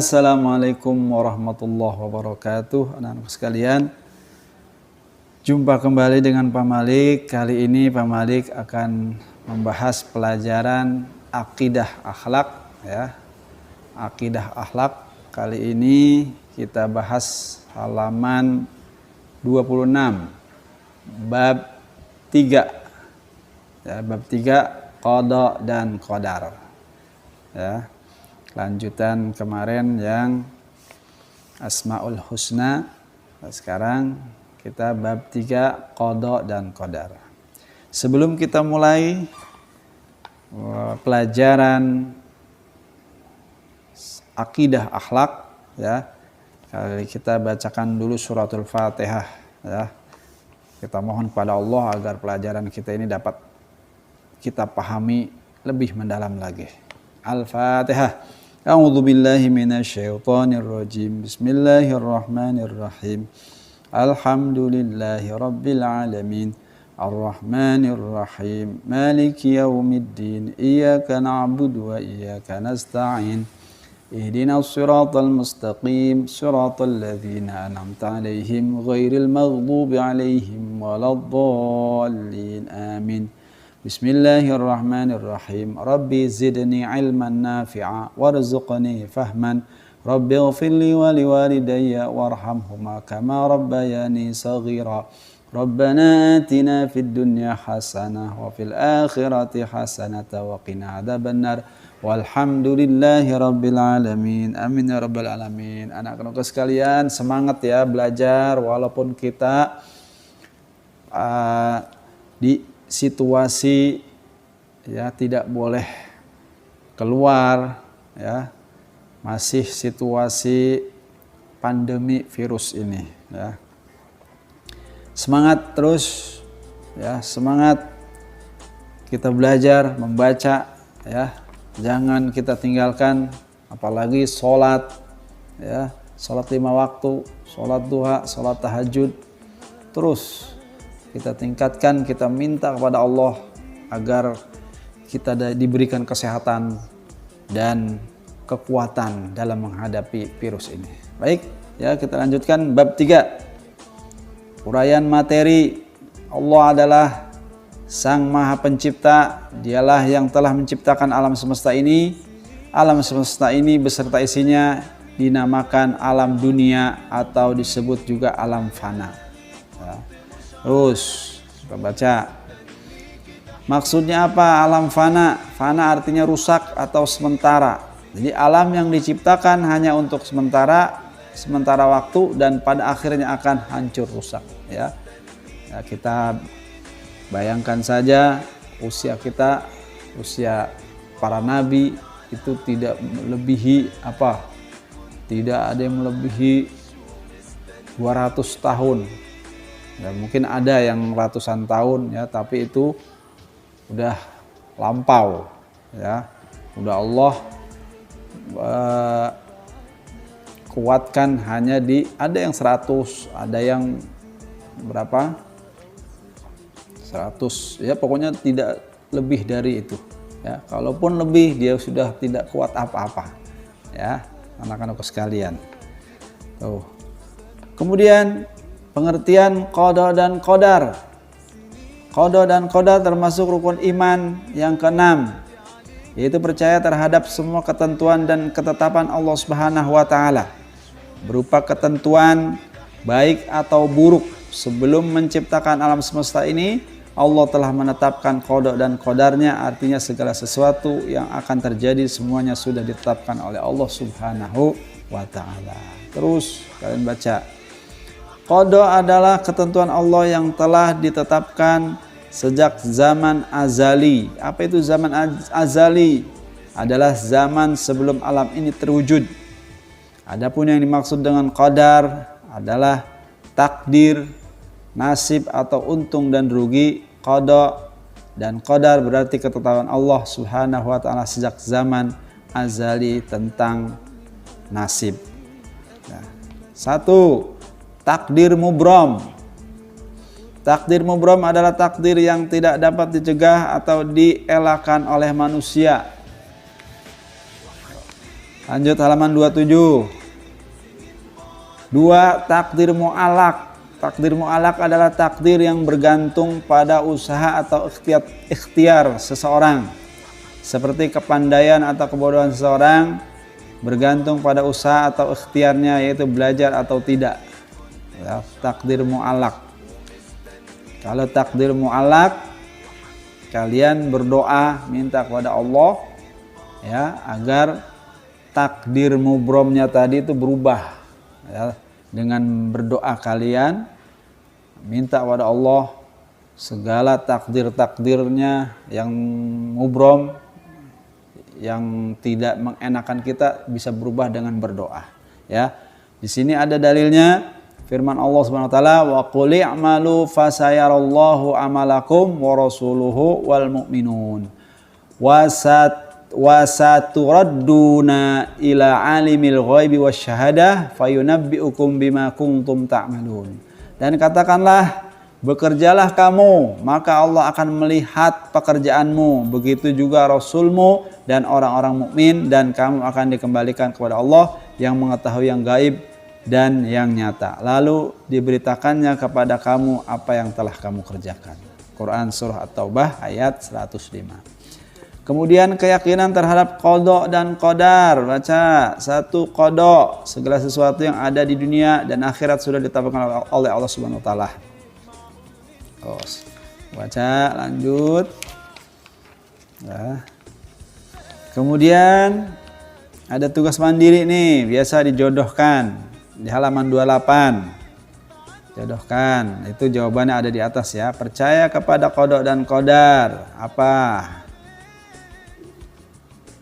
Assalamualaikum warahmatullahi wabarakatuh. Anak-anak sekalian, jumpa kembali dengan Pak Malik. Kali ini Pak Malik akan membahas pelajaran akidah akhlak, ya. Akidah akhlak. Kali ini kita bahas halaman 26, bab 3. Ya, bab 3, qada dan qadar. Ya. Lanjutan kemarin yang Asmaul Husna. Sekarang kita bab 3, qada dan qadar. Sebelum kita mulai pelajaran akidah akhlak, ya, kali kita bacakan dulu suratul Fatihah, ya. Kita mohon kepada Allah agar pelajaran kita ini dapat kita pahami lebih mendalam lagi. Al-Fatihah. A'udzu billahi minasyaitonir rajim. Bismillahirrahmanirrahim. Alhamdulillahi rabbil alamin. Arrahmanir rahim. Maliki yaumiddin. Iyyaka na'budu wa iyyaka nasta'in. Ihdinas siratal mustaqim. Siratal ladzina an'amta 'alaihim ghairil maghdubi 'alaihim waladdallin. Amin. Bismillahirrahmanirrahim. Rabbi zidni ilman nafi'a warzuqni fahman. Rabbi ighfirli wa liwalidayya warhamhuma kama rabbayani saghira. Rabbana atina fid dunya hasanah wa fil akhirati hasanah wa qina adzabannar. Walhamdulillahi rabbil alamin. Amin ya rabbal alamin. Anak-anak sekalian, semangat ya belajar walaupun kita di situasi ya tidak boleh keluar, ya, masih situasi pandemi virus ini, ya. Semangat terus, ya, semangat kita belajar membaca, ya, jangan kita tinggalkan, apalagi sholat, ya, sholat 5 waktu, sholat duha, sholat tahajud, terus kita tingkatkan, kita minta kepada Allah agar kita diberikan kesehatan dan kekuatan dalam menghadapi virus ini. Baik, ya, kita lanjutkan bab 3. Uraian materi. Allah adalah Sang Maha Pencipta, Dialah yang telah menciptakan alam semesta ini. Alam semesta ini beserta isinya dinamakan alam dunia atau disebut juga alam fana. Ya. Terus kita baca. Maksudnya apa alam fana? Fana artinya rusak atau sementara. Jadi alam yang diciptakan hanya untuk sementara waktu dan pada akhirnya akan hancur rusak, ya. Ya, kita bayangkan saja usia kita, usia para nabi itu tidak melebihi apa? Tidak ada yang melebihi 200 tahun. Ya, mungkin ada yang ratusan tahun, ya, tapi itu udah lampau, ya. Udah Allah kuatkan hanya di ada yang 100, ada yang berapa? 100, ya, pokoknya tidak lebih dari itu, ya. Kalaupun lebih dia sudah tidak kuat apa-apa, ya, anak-anak sekalian. Tuh. Kemudian pengertian qada dan qadar. Qada dan qadar termasuk rukun iman yang ke-6, yaitu percaya terhadap semua ketentuan dan ketetapan Allah Subhanahu wa taala. Berupa ketentuan baik atau buruk. Sebelum menciptakan alam semesta ini, Allah telah menetapkan qada dan qadarnya, artinya segala sesuatu yang akan terjadi semuanya sudah ditetapkan oleh Allah Subhanahu wa taala. Terus kalian baca. Qada adalah ketentuan Allah yang telah ditetapkan sejak zaman azali. Apa itu zaman azali? Adalah zaman sebelum alam ini terwujud. Adapun yang dimaksud dengan qadar adalah takdir, nasib atau untung dan rugi. Qada dan qadar berarti ketetapan Allah Subhanahu wa taala sejak zaman azali tentang nasib. Nah, 1. Takdir mubram. Takdir mubram adalah takdir yang tidak dapat dicegah atau dielakkan oleh manusia. Lanjut halaman 27. 2. Takdir mu'alak. Takdir mu'alak adalah takdir yang bergantung pada usaha atau ikhtiar seseorang. Seperti kepandaian atau kebodohan seseorang bergantung pada usaha atau ikhtiarnya, yaitu belajar atau tidak. Ya, takdir mu'alak. Kalau takdir mu'alak, kalian berdoa minta kepada Allah ya agar takdir mubromnya tadi itu berubah ya, dengan berdoa kalian minta kepada Allah segala takdir-takdirnya yang mubrom yang tidak mengenakan kita bisa berubah dengan berdoa ya. Di sini ada dalilnya firman Allah Subhanahu wa taala, wa qul i'malu fasayarallahu amalakum wa rasuluhu wal mu'minun wa saturadduna ila alimil ghaibi wasyahadah fayunabbi'ukum bima kuntum ta'malun. Dan katakanlah, bekerjalah kamu, maka Allah akan melihat pekerjaanmu, begitu juga Rasulmu dan orang-orang mukmin, dan kamu akan dikembalikan kepada Allah yang mengetahui yang gaib dan yang nyata. Lalu diberitakannya kepada kamu apa yang telah kamu kerjakan. Quran Surah At-Taubah ayat 105. Kemudian keyakinan terhadap qada dan qadar. Baca. 1. Qada, segala sesuatu yang ada di dunia dan akhirat sudah ditetapkan oleh Allah Subhanahu wa taala. Baca, lanjut. Nah. Kemudian ada tugas mandiri nih, biasa dijodohkan di halaman 28. Jodohkan, itu jawabannya ada di atas ya. Percaya kepada qada dan qadar. Apa?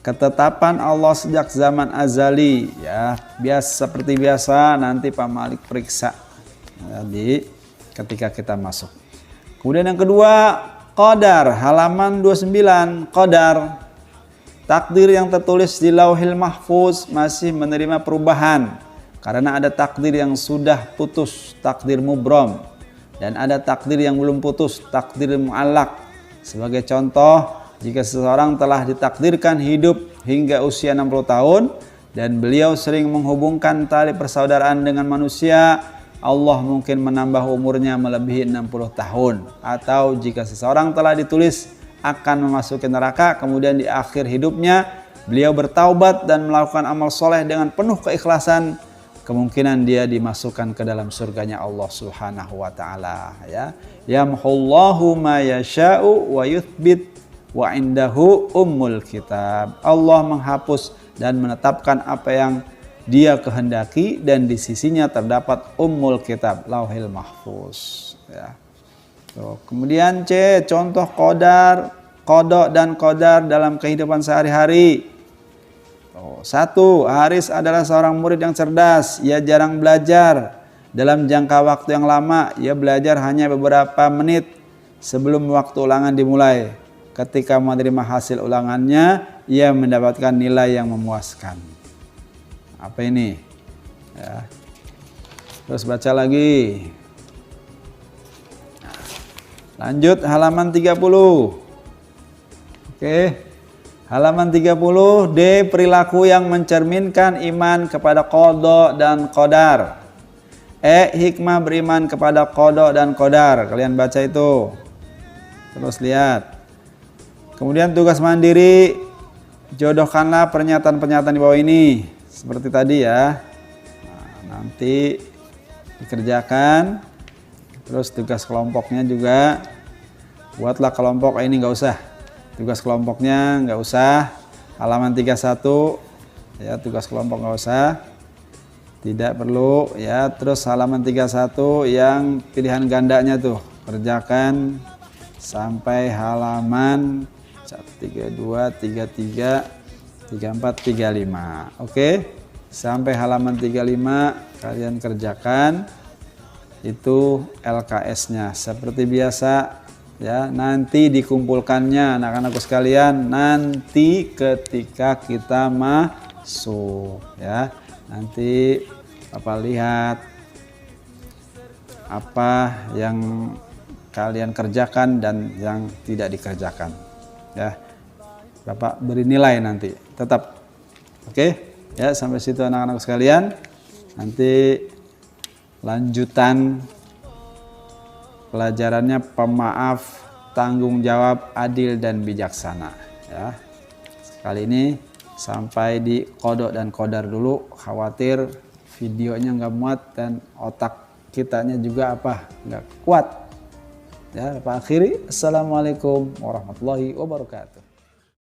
Ketetapan Allah sejak zaman azali ya, seperti biasa nanti Pak Malik periksa ya, ketika kita masuk. Kemudian yang kedua, qadar, halaman 29. Qadar, takdir yang tertulis di Lauhil Mahfuz masih menerima perubahan karena ada takdir yang sudah putus, takdir mubrom, dan ada takdir yang belum putus, takdir mu'allak. Sebagai contoh, jika seseorang telah ditakdirkan hidup hingga usia 60 tahun dan beliau sering menghubungkan tali persaudaraan dengan manusia, Allah mungkin menambah umurnya melebihi 60 tahun. Atau jika seseorang telah ditulis akan memasuki neraka, kemudian di akhir hidupnya beliau bertaubat dan melakukan amal soleh dengan penuh keikhlasan, kemungkinan dia dimasukkan ke dalam surganya Allah Subhanahu wa taala ya. Yamhullahu ma yasha'u wa yuthbit wa indahu ummul kitab. Allah menghapus dan menetapkan apa yang dia kehendaki dan di sisinya terdapat ummul kitab, Lauhil Mahfuz ya. Kemudian C, contoh qadar, qada dan qadar dalam kehidupan sehari-hari. 1. Haris adalah seorang murid yang cerdas. Ia jarang belajar. Dalam jangka waktu yang lama, ia belajar hanya beberapa menit sebelum waktu ulangan dimulai. Ketika menerima hasil ulangannya, ia mendapatkan nilai yang memuaskan. Apa ini? Ya. Terus baca lagi. Lanjut halaman 30. Oke. Halaman 30. D. Perilaku yang mencerminkan iman kepada qada dan qadar. E. Hikmah beriman kepada qada dan qadar. Kalian baca itu. Terus lihat. Kemudian tugas mandiri, jodohkanlah pernyataan-pernyataan di bawah ini seperti tadi ya. Nah, nanti dikerjakan. Terus tugas kelompoknya juga buatlah kelompok ini, nggak usah. Tugas kelompoknya nggak usah. Halaman 31 ya, tugas kelompok nggak usah. Tidak perlu ya. Terus halaman 31 yang pilihan gandanya tuh kerjakan sampai halaman 32, 33, 34, 35. Oke. Sampai halaman 35 kalian kerjakan itu LKS-nya seperti biasa ya. Nanti dikumpulkannya anak-anakku sekalian nanti ketika kita masuk ya. Nanti Bapak lihat apa yang kalian kerjakan dan yang tidak dikerjakan ya. Bapak beri nilai nanti tetap. Oke. Ya, sampai situ anak-anak sekalian. Nanti lanjutan pelajarannya pemaaf, tanggung jawab, adil dan bijaksana. Ya. Kali ini sampai di kodok dan kodar dulu. Khawatir videonya nggak muat dan otak kitanya juga nggak kuat. Ya, Pak akhiri. Assalamualaikum warahmatullahi wabarakatuh.